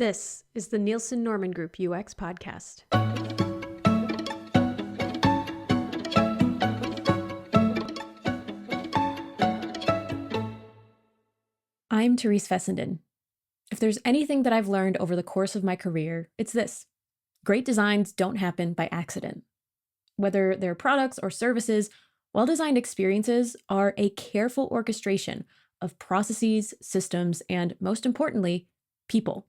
This is the Nielsen Norman Group UX podcast. I'm Therese Fessenden. If there's anything that I've learned over the course of my career, it's this. Great designs don't happen by accident. Whether they're products or services, well-designed experiences are a careful orchestration of processes, systems, and most importantly, people.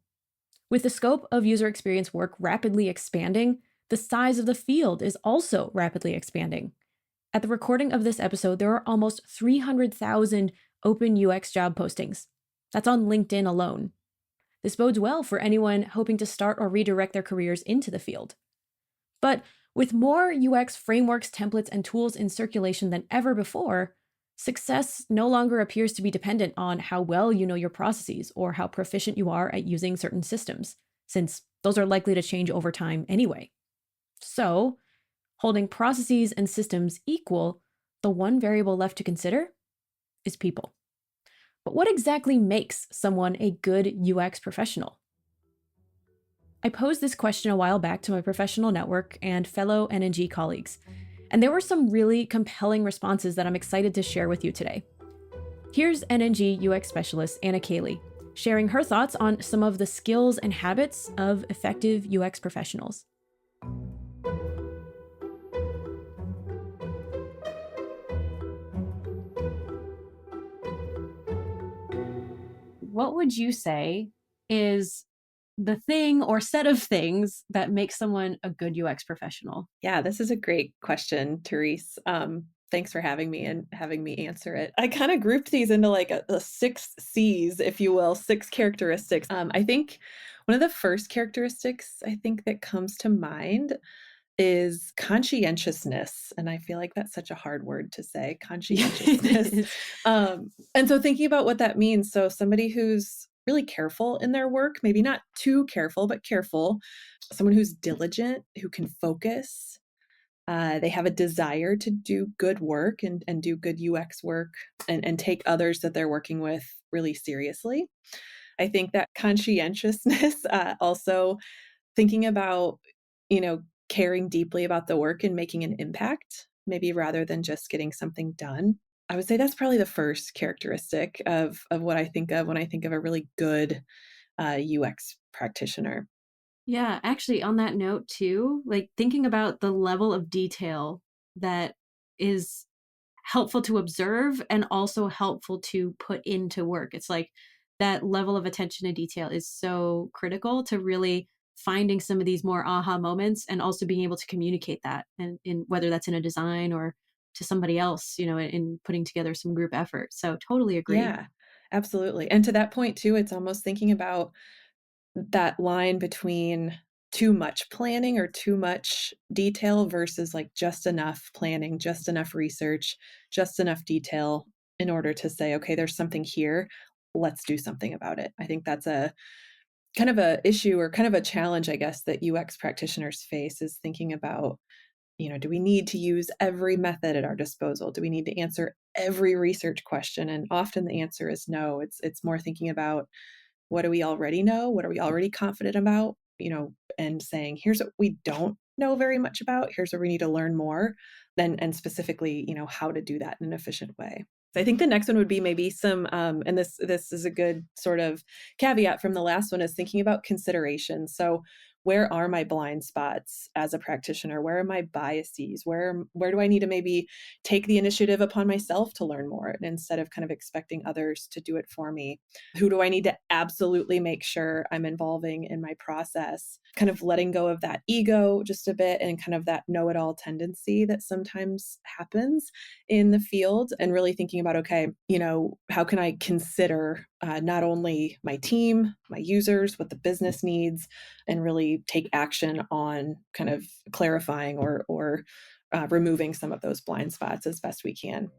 With the scope of user experience work rapidly expanding, the size of the field is also rapidly expanding. At the recording of this episode, there are almost 300,000 open UX job postings. That's on LinkedIn alone. This bodes well for anyone hoping to start or redirect their careers into the field. But with more UX frameworks, templates, and tools in circulation than ever before, success no longer appears to be dependent on how well you know your processes or how proficient you are at using certain systems, since those are likely to change over time anyway. So, holding processes and systems equal, the one variable left to consider is people. But what exactly makes someone a good UX professional? I posed this question a while back to my professional network and fellow N&G colleagues, and there were some really compelling responses that I'm excited to share with you today. Here's N&G UX specialist Anna Kaley sharing her thoughts on some of the skills and habits of effective UX professionals. What would you say is the thing or set of things that makes someone a good UX professional? Yeah, this is a great question, Therese. Thanks for having me and having me answer it. I kind of grouped these into like a 6 C's, if you will, 6 characteristics. I think one of the first characteristics I think that comes to mind is conscientiousness. And I feel like that's such a hard word to say, conscientiousness. And so thinking about what that means. So somebody who's really careful in their work, maybe not too careful, but careful, someone who's diligent, who can focus. They have a desire to do good work and do good UX work and take others that they're working with really seriously. I think that conscientiousness, also thinking about, caring deeply about the work and making an impact, maybe rather than just getting something done. I would say that's probably the first characteristic of what I think of when I think of a really good UX practitioner. Yeah, actually, on that note too, like thinking about the level of detail that is helpful to observe and also helpful to put into work. It's like that level of attention to detail is so critical to really finding some of these more aha moments and also being able to communicate that, and in whether that's in a design or to somebody else, in putting together some group effort. So totally agree. Yeah, absolutely. And to that point too, it's almost thinking about that line between too much planning or too much detail versus like just enough planning, just enough research, just enough detail in order to say, okay, there's something here. Let's do something about it. I think that's a kind of a issue or kind of a challenge, I guess, that UX practitioners face is thinking about, do we need to use every method at our disposal? Do we need to answer every research question? And often the answer is no. It's more thinking about what do we already know? What are we already confident about? And saying, here's what we don't know very much about. Here's where we need to learn more. And specifically, how to do that in an efficient way. So I think the next one would be maybe some, and this is a good sort of caveat from the last one, is thinking about consideration. So where are my blind spots as a practitioner? Where are my biases? Where do I need to maybe take the initiative upon myself to learn more instead of kind of expecting others to do it for me? Who do I need to absolutely make sure I'm involving in my process? Kind of letting go of that ego just a bit and kind of that know-it-all tendency that sometimes happens in the field, and really thinking about, okay, how can I consider not only my team, my users, what the business needs, and really take action on kind of clarifying or removing some of those blind spots as best we can.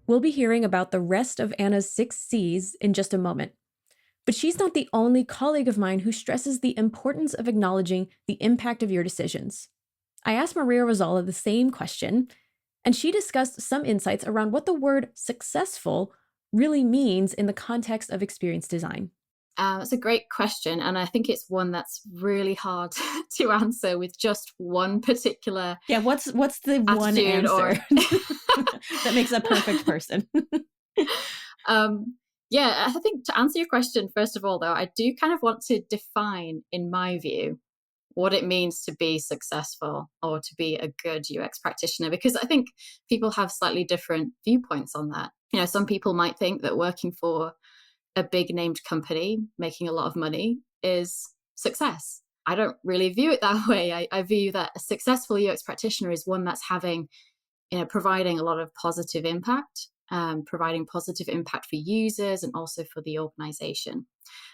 We'll be hearing about the rest of Anna's 6 C's in just a moment. But she's not the only colleague of mine who stresses the importance of acknowledging the impact of your decisions. I asked Maria Rosala the same question, and she discussed some insights around what the word successful really means in the context of experience design. It's a great question, and I think it's one that's really hard to answer with just one particular Yeah, what's the one attitude answer or that makes a perfect person? yeah, I think to answer your question, first of all, though, I do kind of want to define, in my view, what it means to be successful or to be a good UX practitioner, because I think people have slightly different viewpoints on that. Some people might think that working for a big named company making a lot of money is success. I don't really view it that way. I view that a successful UX practitioner is one that's having, providing a lot of positive impact, providing positive impact for users and also for the organization.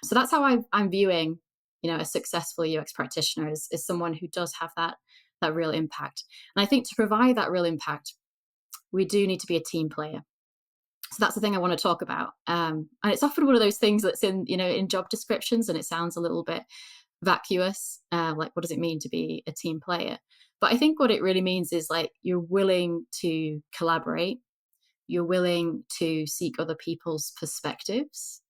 So that's how I'm viewing, a successful UX practitioner is someone who does have that real impact. And I think to provide that real impact, we do need to be a team player. So that's the thing I want to talk about. And it's often one of those things that's in job descriptions, and it sounds a little bit vacuous. Like, what does it mean to be a team player? But I think what it really means is like you're willing to collaborate. You're willing to seek other people's perspectives.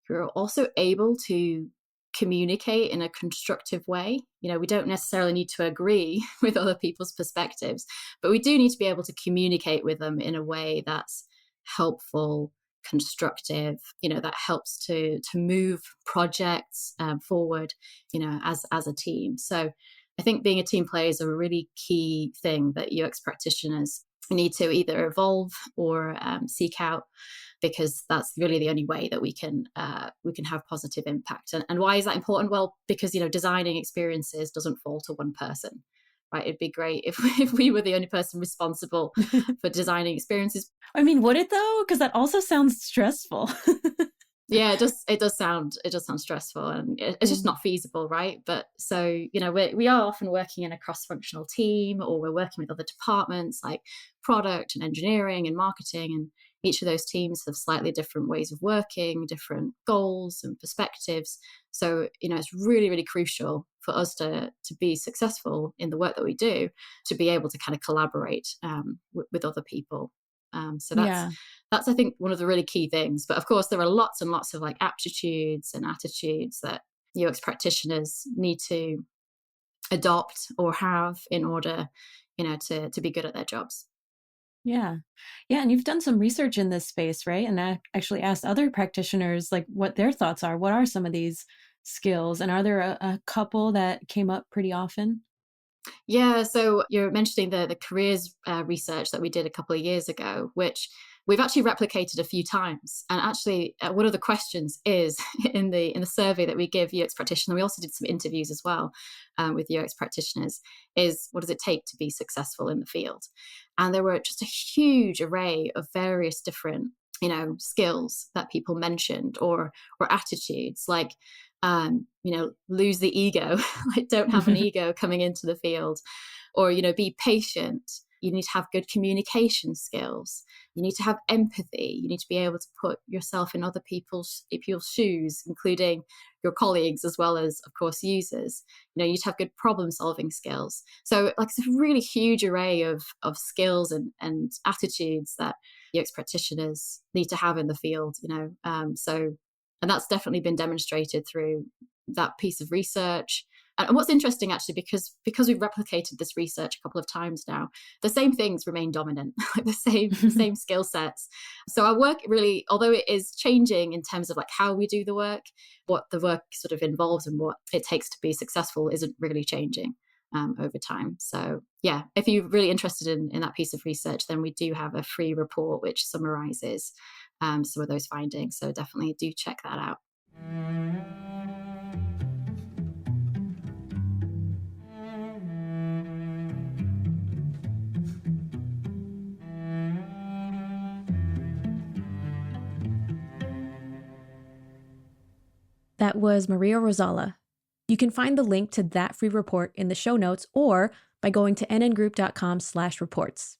You're also able to communicate in a constructive way. We don't necessarily need to agree with other people's perspectives, but we do need to be able to communicate with them in a way that's helpful, constructive, that helps to move projects forward, as a team. So I think being a team player is a really key thing that UX practitioners need to either evolve or seek out, because that's really the only way that we can have positive impact. And why is that important? Well, because designing experiences doesn't fall to one person, right? It'd be great if we were the only person responsible for designing experiences. I mean, would it though? Because that also sounds stressful. Yeah, it does sound stressful, and it's just not feasible, right? But so we are often working in a cross-functional team, or we're working with other departments like product and engineering and marketing, and each of those teams have slightly different ways of working, different goals and perspectives. So it's really, really crucial for us to be successful in the work that we do, to be able to kind of collaborate with other people. So that's I think one of the really key things. But of course, there are lots and lots of like aptitudes and attitudes that UX practitioners need to adopt or have in order, to be good at their jobs. Yeah. Yeah. And you've done some research in this space, right? And I actually asked other practitioners like what their thoughts are. What are some of these skills? And are there a couple that came up pretty often? Yeah, so you're mentioning the careers research that we did a couple of years ago, which we've actually replicated a few times. And actually, one of the questions is in the survey that we give UX practitioners. We also did some interviews as well with UX practitioners. Is what does it take to be successful in the field? And there were just a huge array of various different skills that people mentioned, or attitudes like lose the ego, like don't have an ego coming into the field, or, be patient. You need to have good communication skills. You need to have empathy. You need to be able to put yourself in other people's shoes, including your colleagues, as well as, of course, users. You need to have good problem solving skills. So like it's a really huge array of skills and attitudes that UX practitioners need to have in the field, and that's definitely been demonstrated through that piece of research. And what's interesting, actually, because we've replicated this research a couple of times now, the same things remain dominant, like the same skill sets. So our work really, although it is changing in terms of like how we do the work, what the work sort of involves and what it takes to be successful isn't really changing over time. So yeah, if you're really interested in that piece of research, then we do have a free report which summarizes some of those findings. So definitely do check that out. That was Maria Rosala. You can find the link to that free report in the show notes or by going to nngroup.com/reports.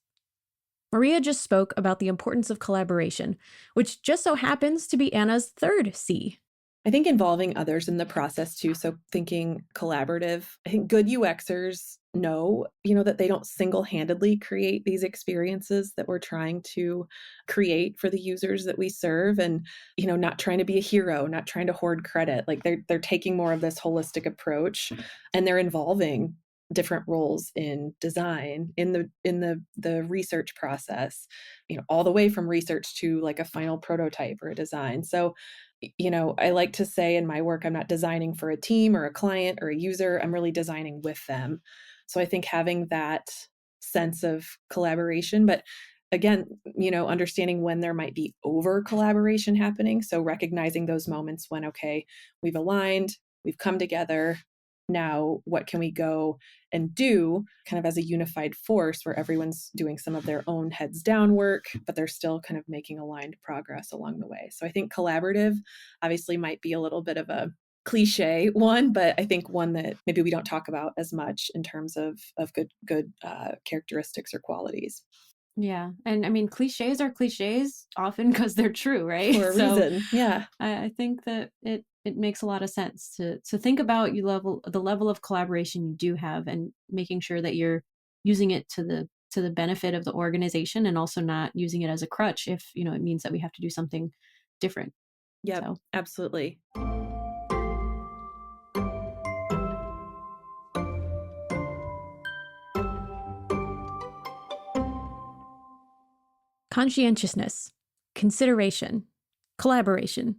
Maria just spoke about the importance of collaboration, which just so happens to be Anna's third C. I think involving others in the process too. So thinking collaborative. I think good UXers know, that they don't single-handedly create these experiences that we're trying to create for the users that we serve, and, not trying to be a hero, not trying to hoard credit. Like they're taking more of this holistic approach, and they're involving different roles in design, in the research process, all the way from research to like a final prototype or a design. So I like to say in my work, I'm not designing for a team or a client or a user. I'm really designing with them. So I think having that sense of collaboration, but again, understanding when there might be over collaboration happening. So recognizing those moments when, okay, we've aligned, we've come together. Now, what can we go and do kind of as a unified force where everyone's doing some of their own heads down work, but they're still kind of making aligned progress along the way. So I think collaborative obviously might be a little bit of a cliche one, but I think one that maybe we don't talk about as much in terms of good characteristics or qualities. Yeah. And I mean, cliches are cliches often because they're true, right? For a So reason. Yeah. I think that it makes a lot of sense to think about the level of collaboration you do have and making sure that you're using it to the benefit of the organization and also not using it as a crutch if, it means that we have to do something different. Yep. So Absolutely. conscientiousness, consideration, collaboration.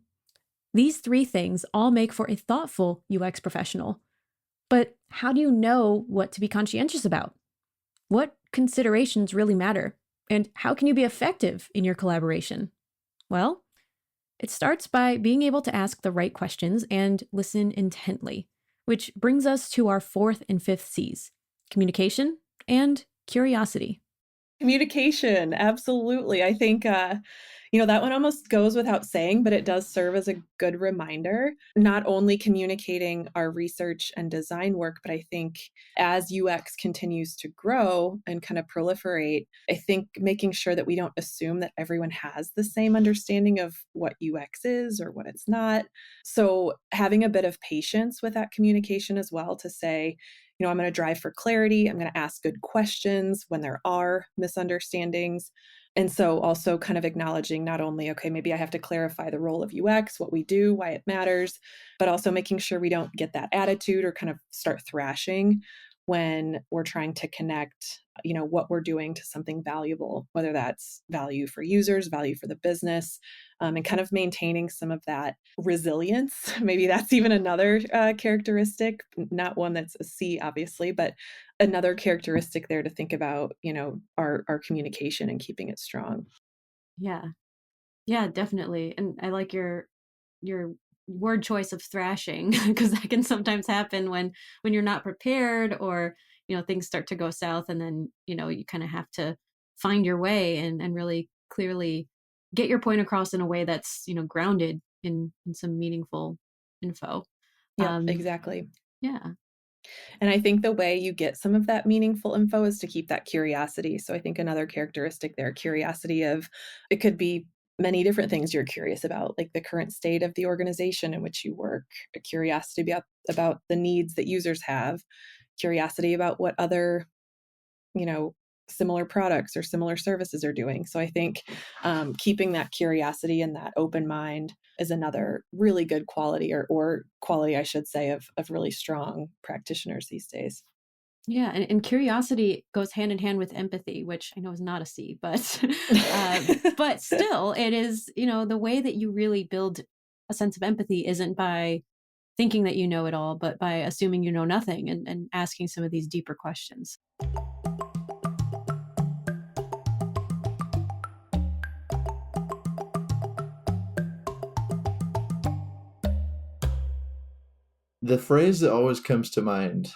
These three things all make for a thoughtful UX professional. But how do you know what to be conscientious about? What considerations really matter? And how can you be effective in your collaboration? Well, it starts by being able to ask the right questions and listen intently, which brings us to our fourth and fifth C's: communication and curiosity. Communication, absolutely. I think, that one almost goes without saying, but it does serve as a good reminder. Not only communicating our research and design work, but I think as UX continues to grow and kind of proliferate, I think making sure that we don't assume that everyone has the same understanding of what UX is or what it's not. So having a bit of patience with that communication as well to say, I'm going to drive for clarity. I'm going to ask good questions when there are misunderstandings. And so also kind of acknowledging not only, okay, maybe I have to clarify the role of UX, what we do, why it matters, but also making sure we don't get that attitude or kind of start thrashing when we're trying to connect, what we're doing to something valuable, whether that's value for users, value for the business, and kind of maintaining some of that resilience. Maybe that's even another characteristic, not one that's a C, obviously, but another characteristic there to think about, our communication and keeping it strong. Yeah. Yeah, definitely. And I like your word choice of thrashing because that can sometimes happen when you're not prepared or, things start to go south and then, you kind of have to find your way and really clearly get your point across in a way that's, grounded in some meaningful info. Yep, Um, exactly. yeah. And I think the way you get some of that meaningful info is to keep that curiosity. So I think another characteristic there, curiosity of it could be many different things you're curious about, like the current state of the organization in which you work, a curiosity about the needs that users have, curiosity about what other, you know, similar products or similar services are doing. So I think keeping that curiosity and that open mind is another really good quality or quality, I should say, of really strong practitioners these days. Yeah, and curiosity goes hand in hand with empathy, which I know is not a C, but but still, it is, the way that you really build a sense of empathy isn't by thinking that you know it all, but by assuming you know nothing and asking some of these deeper questions. The phrase that always comes to mind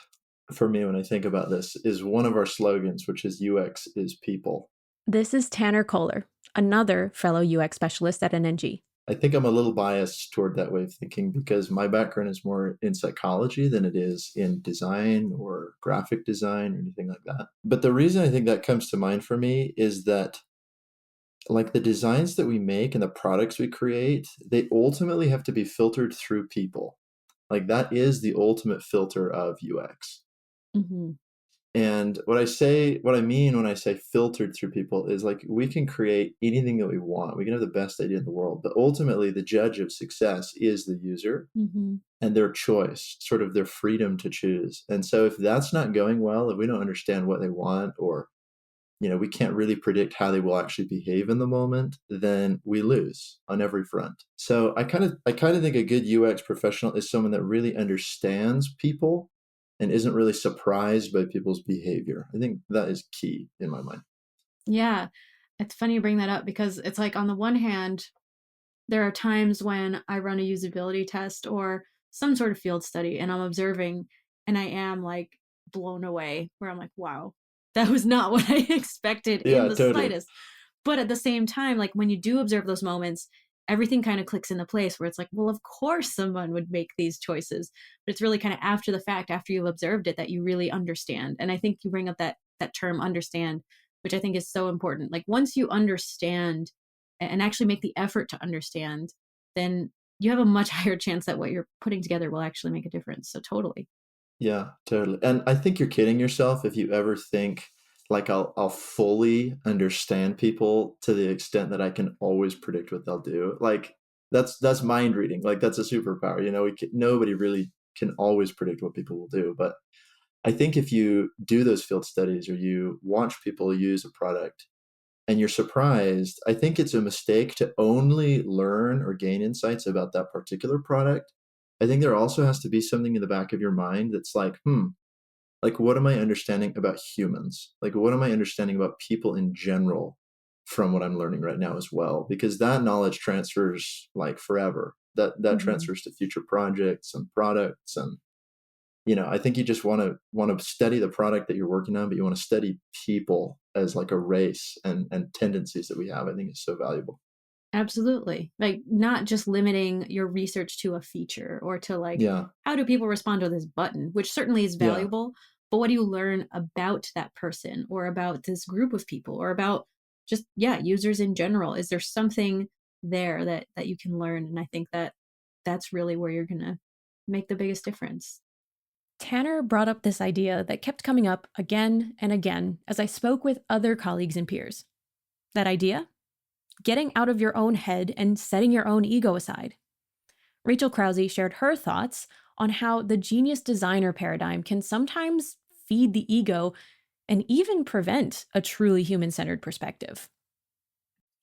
for me when I think about this is one of our slogans, which is UX is people. This is Tanner Kohler, another fellow UX specialist at NNG. I think I'm a little biased toward that way of thinking because my background is more in psychology than it is in design or graphic design or anything like that. But the reason I think that comes to mind for me is that like the designs that we make and the products we create, they ultimately have to be filtered through people. Like that is the ultimate filter of UX. Mm-hmm. And what I mean when I say filtered through people is like we can create anything that we want. We can have the best idea in the world, but ultimately the judge of success is the user Mm-hmm. and their choice, sort of their freedom to choose. And so if that's not going well, if we don't understand what they want, or we can't really predict how they will actually behave in the moment, then we lose on every front. So I kind of think a good UX professional is someone that really understands people and isn't really surprised by people's behavior. I think that is key in my mind. Yeah. It's funny you bring that up because it's like on the one hand, there are times when I run a usability test or some sort of field study and I'm observing and I am like blown away where I'm like, wow, that was not what I expected in Yeah, the totally. slightest. But at the same time, like when you do observe those moments, everything kind of clicks into place where it's like, well, of course someone would make these choices. But it's really kind of after the fact, after you've observed it, that you really understand. And I think you bring up that term understand, which I think is so important. Like once you understand and actually make the effort to understand, then you have a much higher chance that what you're putting together will actually make a difference. So totally. Yeah, totally. And I think you're kidding yourself if you ever think like I'll fully understand people to the extent that I can always predict what they'll do. Like that's mind reading. Like that's a superpower. Nobody really can always predict what people will do. But I think if you do those field studies or you watch people use a product and you're surprised, I think it's a mistake to only learn or gain insights about that particular product. I think there also has to be something in the back of your mind that's like, like what am I understanding about humans? Like what am I understanding about people in general from what I'm learning right now as well? Because that knowledge transfers like forever. That Mhm. transfers to future projects and products. And I think you just want to study the product that you're working on, but you want to study people as like a race and tendencies that we have. I think is so valuable. Absolutely. Like not just limiting your research to a feature or to like, Yeah. how do people respond to this button, which certainly is Yeah. valuable, but what do you learn about that person or about this group of people or about just, yeah, users in general? Is there something there that you can learn? And I think that's really where you're going to make the biggest difference. Tanner brought up this idea that kept coming up again and again as I spoke with other colleagues and peers. That idea? Getting out of your own head and setting your own ego aside. Rachel Krause shared her thoughts on how the genius designer paradigm can sometimes feed the ego and even prevent a truly human centered perspective.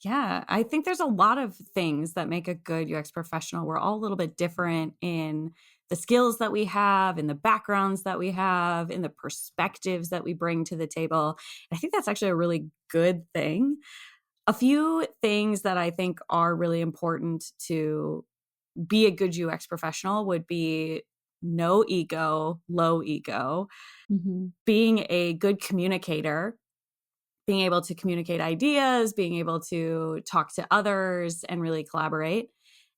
Yeah, I think there's a lot of things that make a good UX professional. We're all a little bit different in the skills that we have, in the backgrounds that we have, in the perspectives that we bring to the table. And I think that's actually a really good thing. A few things that I think are really important to be a good UX professional would be no ego, low ego, Mm-hmm. being a good communicator, being able to communicate ideas, being able to talk to others and really collaborate.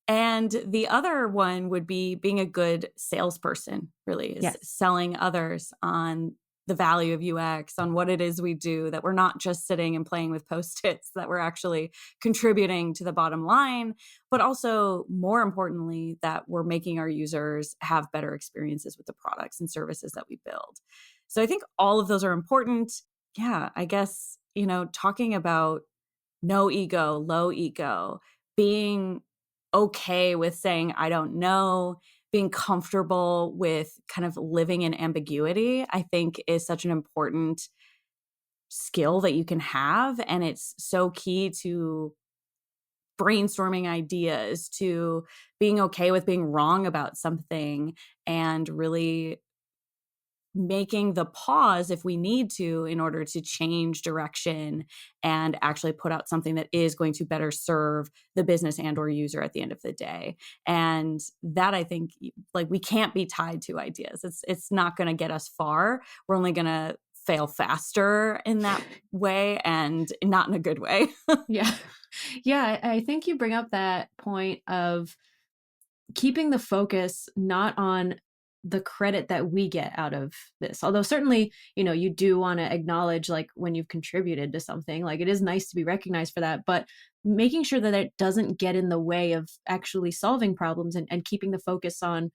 And the other one would be being a good salesperson, really, is Yes. selling others on the value of UX, on what it is we do, that we're not just sitting and playing with Post-its, that we're actually contributing to the bottom line, but also, more importantly, that we're making our users have better experiences with the products and services that we build. So I think all of those are important. Yeah, I guess, talking about no ego, low ego, being okay with saying, I don't know, being comfortable with kind of living in ambiguity, I think is such an important skill that you can have. And it's so key to brainstorming ideas, to being okay with being wrong about something, and really making the pause if we need to in order to change direction and actually put out something that is going to better serve the business and or user at the end of the day. And that, I think, like, we can't be tied to ideas. It's not going to get us far. We're only going to fail faster in that way, and not in a good way. Yeah. Yeah. I think you bring up that point of keeping the focus not on the credit that we get out of this. Although certainly, you do want to acknowledge like when you've contributed to something, like it is nice to be recognized for that, but making sure that it doesn't get in the way of actually solving problems and keeping the focus on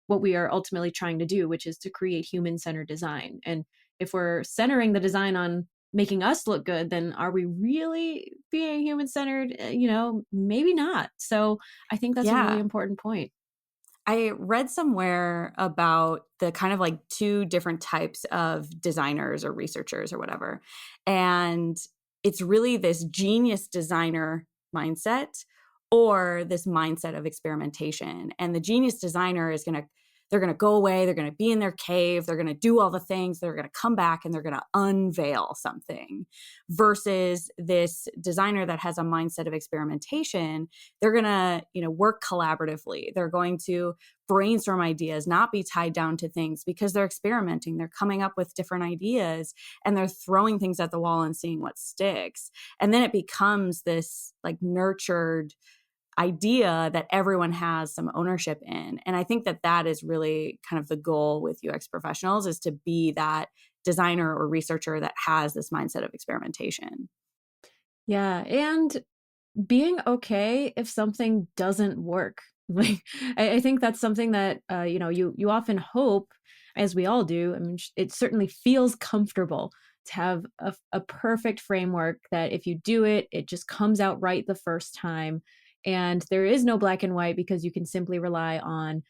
what we are ultimately trying to do, which is to create human-centered design. And if we're centering the design on making us look good, then are we really being human-centered? Maybe not. So I think that's a really Yeah. important point. I read somewhere about the kind of like two different types of designers or researchers or whatever. And it's really this genius designer mindset or this mindset of experimentation. And the genius designer is they're going to go away, they're going to be in their cave, they're going to do all the things, they're going to come back and they're going to unveil something, versus this designer that has a mindset of experimentation. They're going to, work collaboratively. They're going to brainstorm ideas, not be tied down to things, because they're experimenting. They're coming up with different ideas and they're throwing things at the wall and seeing what sticks. And then it becomes this like nurtured idea that everyone has some ownership in. And I think that that is really kind of the goal with UX professionals, is to be that designer or researcher that has this mindset of experimentation. Yeah. And being okay if something doesn't work. Like, I think that's something that, you often hope, as we all do. I mean, it certainly feels comfortable to have a perfect framework that if you do it, it just comes out right the first time. And there is no black and white because you can simply rely on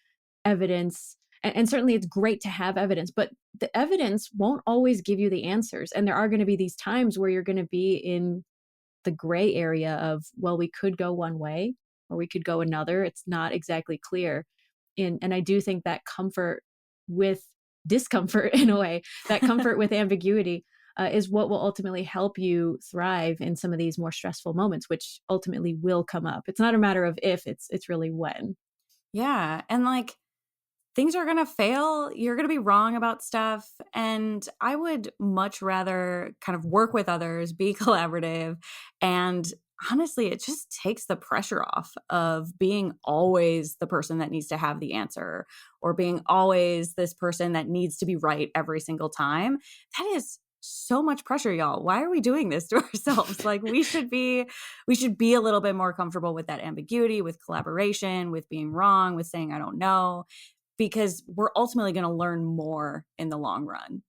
evidence. And certainly it's great to have evidence, but the evidence won't always give you the answers. And there are going to be these times where you're going to be in the gray area of, well, we could go one way or we could go another. It's not exactly clear. And I do think that comfort with discomfort, in a way, that comfort with ambiguity is what will ultimately help you thrive in some of these more stressful moments, which ultimately will come up. It's not a matter of if, it's really when. Yeah. And like, things are going to fail. You're going to be wrong about stuff. And I would much rather kind of work with others, be collaborative. And honestly, it just takes the pressure off of being always the person that needs to have the answer, or being always this person that needs to be right every single time. That is so much pressure, y'all. Why are we doing this to ourselves? Like we should be a little bit more comfortable with that ambiguity, with collaboration, with being wrong, with saying I don't know, because we're ultimately going to learn more in the long run.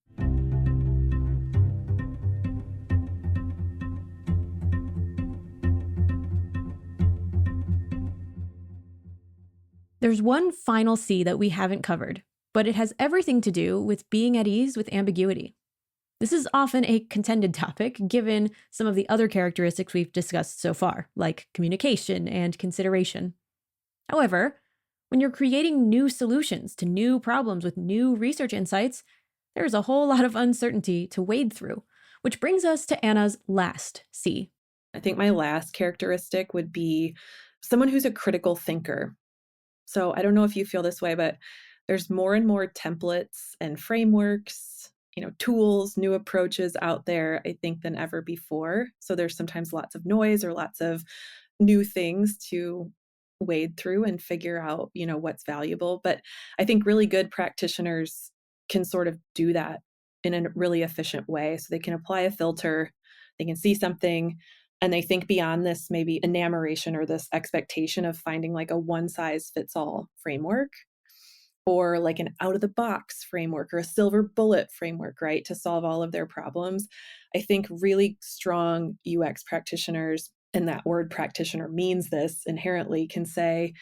There's one final C that we haven't covered, but it has everything to do with being at ease with ambiguity. This is often a contended topic given some of the other characteristics we've discussed so far, like communication and consideration. However, when you're creating new solutions to new problems with new research insights, there's a whole lot of uncertainty to wade through, which brings us to Anna's last C. I think my last characteristic would be someone who's a critical thinker. So I don't know if you feel this way, but there's more and more templates and frameworks, tools, new approaches out there, I think, than ever before. So there's sometimes lots of noise or lots of new things to wade through and figure out, what's valuable. But I think really good practitioners can sort of do that in a really efficient way. So they can apply a filter, they can see something, and they think beyond this maybe enamoration or this expectation of finding like a one size fits all framework, or like an out of the box framework or a silver bullet framework, right, to solve all of their problems. I think really strong UX practitioners, and that word practitioner means this inherently, can say,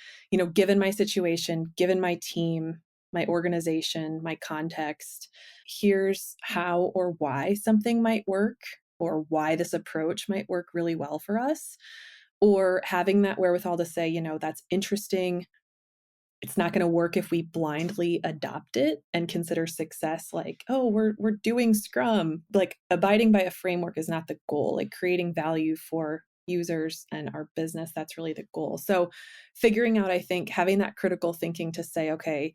given my situation, given my team, my organization, my context, here's how or why something might work, or why this approach might work really well for us. Or having that wherewithal to say, that's interesting. It's not going to work if we blindly adopt it and consider success like, oh, we're doing Scrum. Like abiding by a framework is not the goal. Like creating value for users and our business, that's really the goal. So figuring out, I think, having that critical thinking to say, okay,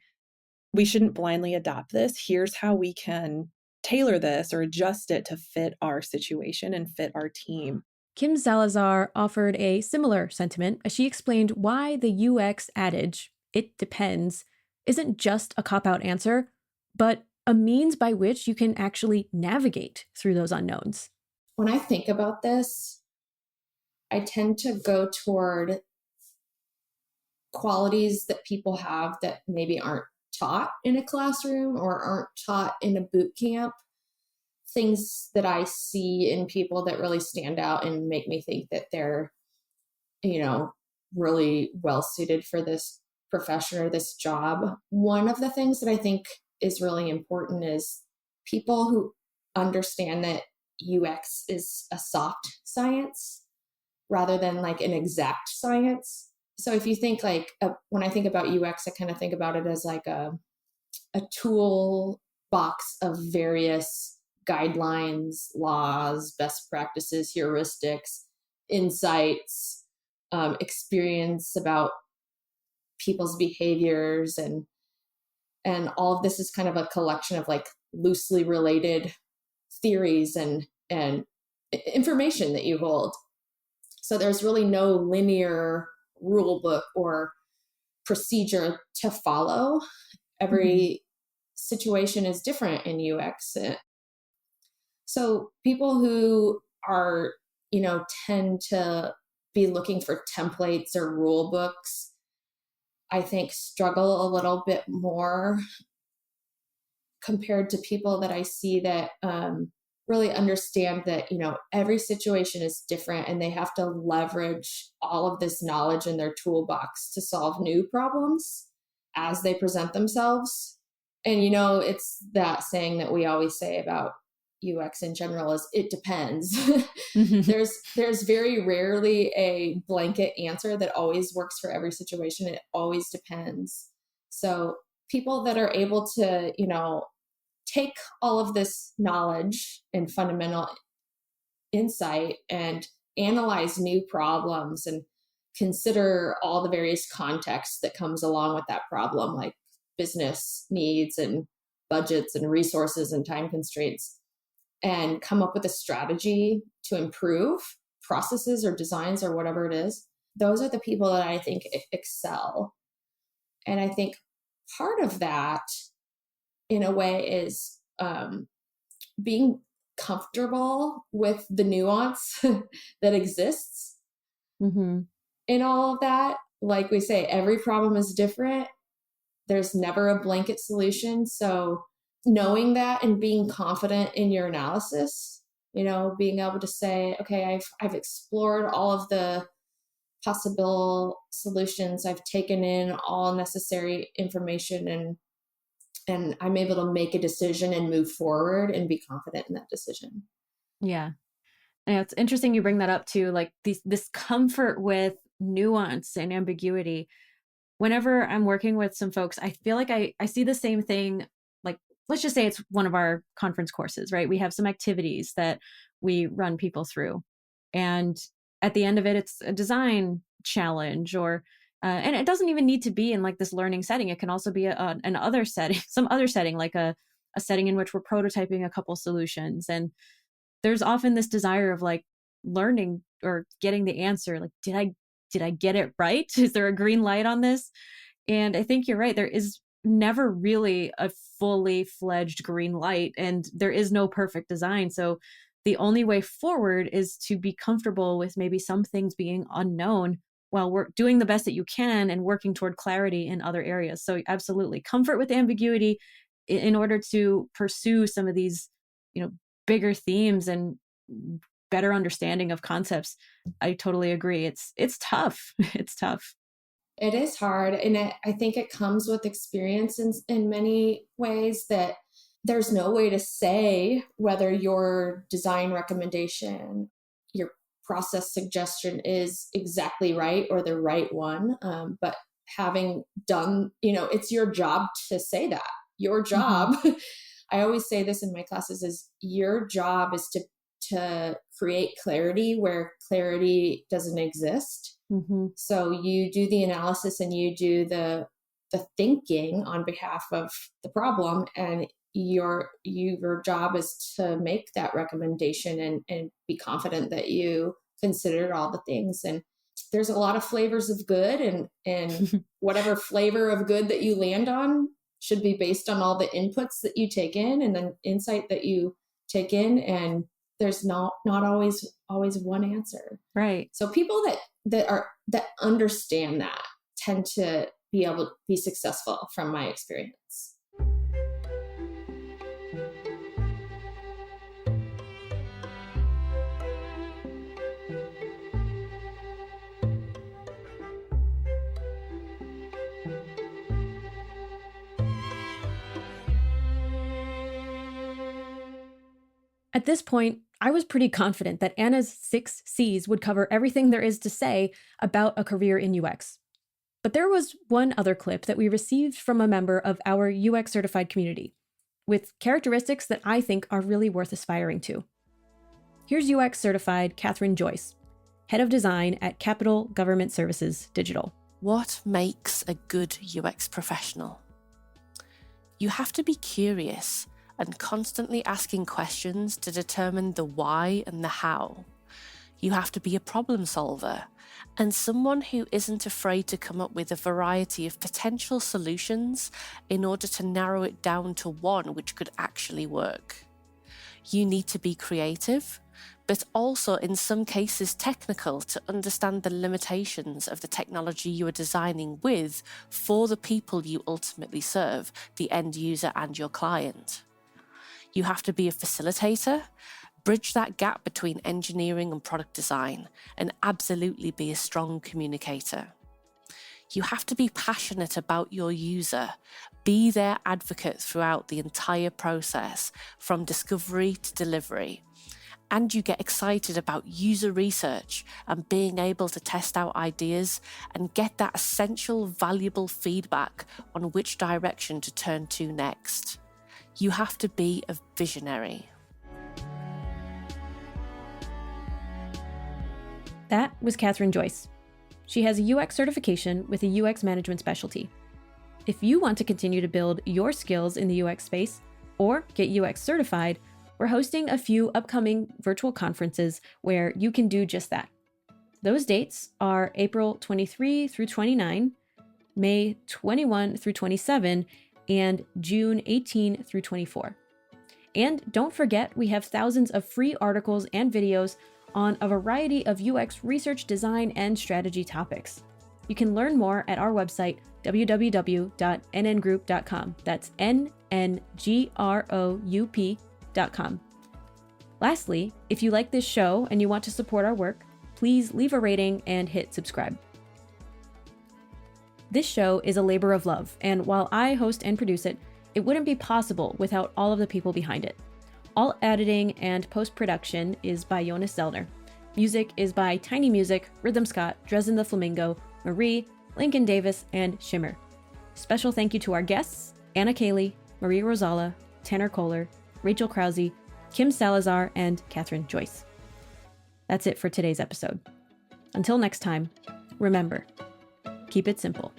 we shouldn't blindly adopt this. Here's how we can tailor this or adjust it to fit our situation and fit our team. Kim Salazar offered a similar sentiment as she explained why the UX adage, "it depends," isn't just a cop-out answer, but a means by which you can actually navigate through those unknowns. When I think about this, I tend to go toward qualities that people have that maybe aren't taught in a classroom or aren't taught in a boot camp. Things that I see in people that really stand out and make me think that they're, really well suited for this profession or this job. One of the things that I think is really important is people who understand that UX is a soft science rather than like an exact science. So if you think when I think about UX, I kind of think about it as like a tool box of various guidelines, laws, best practices, heuristics, insights, experience about people's behaviors, and all of this is kind of a collection of like loosely related theories and information that you hold. So there's really no linear rule book or procedure to follow. Every situation is different in UX. So people who are, tend to be looking for templates or rule books, I think struggle a little bit more compared to people that I see that really understand that, every situation is different and they have to leverage all of this knowledge in their toolbox to solve new problems as they present themselves. And, it's that saying that we always say about UX in general is it depends. There's very rarely a blanket answer that always works for every situation. It always depends. So people that are able to, take all of this knowledge and fundamental insight and analyze new problems and consider all the various contexts that comes along with that problem, like business needs and budgets and resources and time constraints, and come up with a strategy to improve processes or designs or whatever it is. Those are the people that I think excel. And I think part of that, in a way, is being comfortable with the nuance that exists in all of that. Like we say, every problem is different. There's never a blanket solution. So knowing that and being confident in your analysis, being able to say, okay, I've explored all of the possible solutions. I've taken in all necessary information and I'm able to make a decision and move forward and be confident in that decision. Yeah. And it's interesting you bring that up too, like this comfort with nuance and ambiguity. Whenever I'm working with some folks, I feel like I see the same thing. Like, let's just say it's one of our conference courses, right? We have some activities that we run people through. And at the end of it, it's a design challenge and it doesn't even need to be in like this learning setting. It can also be some other setting, like a setting in which we're prototyping a couple solutions. And there's often this desire of like learning or getting the answer. Like, did I get it right? Is there a green light on this? And I think you're right. There is never really a fully fledged green light, and there is no perfect design. So the only way forward is to be comfortable with maybe some things being unknown while we're doing the best that you can and working toward clarity in other areas. So absolutely comfort with ambiguity in order to pursue some of these, bigger themes and better understanding of concepts. I totally agree. It's tough. It's tough. It is hard. And I think it comes with experience in many ways, that there's no way to say whether your design recommendation, your process suggestion is exactly right or the right one. But having done, it's your job to say that. Your job, I always say this in my classes, is your job is to create clarity where clarity doesn't exist. So you do the analysis and you do the thinking on behalf of the problem, and your job is to make that recommendation and be confident that you considered all the things. And there's a lot of flavors of good, and whatever flavor of good that you land on should be based on all the inputs that you take in and then insight that you take in. And there's not always one answer. Right. So people that understand that tend to be able to be successful from my experience. At this point, I was pretty confident that Anna's 6 C's would cover everything there is to say about a career in UX. But there was one other clip that we received from a member of our UX certified community, with characteristics that I think are really worth aspiring to. Here's UX certified Catherine Joyce, head of design at Capital Government Services Digital. What makes a good UX professional? You have to be curious and constantly asking questions to determine the why and the how. You have to be a problem solver and someone who isn't afraid to come up with a variety of potential solutions in order to narrow it down to one which could actually work. You need to be creative, but also in some cases technical to understand the limitations of the technology you are designing with for the people you ultimately serve, the end user and your client. You have to be a facilitator, bridge that gap between engineering and product design, and absolutely be a strong communicator. You have to be passionate about your user, be their advocate throughout the entire process, from discovery to delivery. And you get excited about user research and being able to test out ideas and get that essential, valuable feedback on which direction to turn to next. You have to be a visionary. That was Catherine Joyce. She has a UX certification with a UX management specialty. If you want to continue to build your skills in the UX space or get UX certified, we're hosting a few upcoming virtual conferences where you can do just that. Those dates are April 23 through 29, May 21 through 27, and June 18 through 24. And don't forget, we have thousands of free articles and videos on a variety of UX research, design, and strategy topics. You can learn more at our website, www.nngroup.com. That's NNGROUP.com. Lastly, if you like this show and you want to support our work, please leave a rating and hit subscribe. This show is a labor of love, and while I host and produce it, it wouldn't be possible without all of the people behind it. All editing and post-production is by Jonas Zellner. Music is by Tiny Music, Rhythm Scott, Dresden the Flamingo, Marie, Lincoln Davis, and Shimmer. Special thank you to our guests, Anna Kaley, Marie Rosala, Tanner Kohler, Rachel Krause, Kim Salazar, and Catherine Joyce. That's it for today's episode. Until next time, remember, keep it simple.